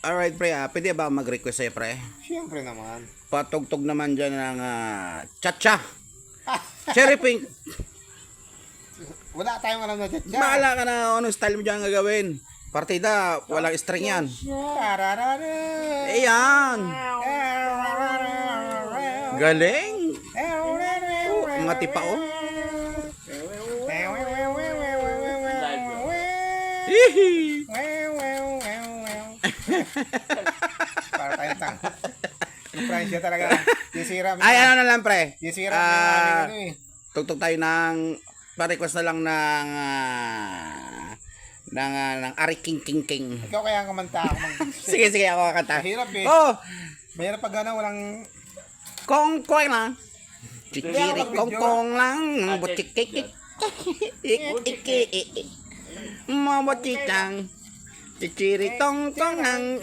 Alright, pre, pwede ba mag-request sa'yo, pre? Siyempre naman. Patugtog naman dyan ng cha-cha. Cherry Pink. Wala tayong alam na chat dyan. Bahala ka na anong style mo dyan gagawin. Partida, walang string yan. Ayan. Galing. Mga tipa, oh. Hihi. Para tayong tang. Yung Francia talaga. Yung siram. Ay, ano na lang, pre. Yung siram yung aming ano eh. Tugtog tayo ng pa-request na lang ng Ari King King King. Ikaw kaya ang kumanta ako. Sige, ako kakanta. Mahirap eh. Oh, Mahirap pag ano, walang... kong lang. Chikiri kong lang. Butikik. Mabotitang. Chichiri tong lang.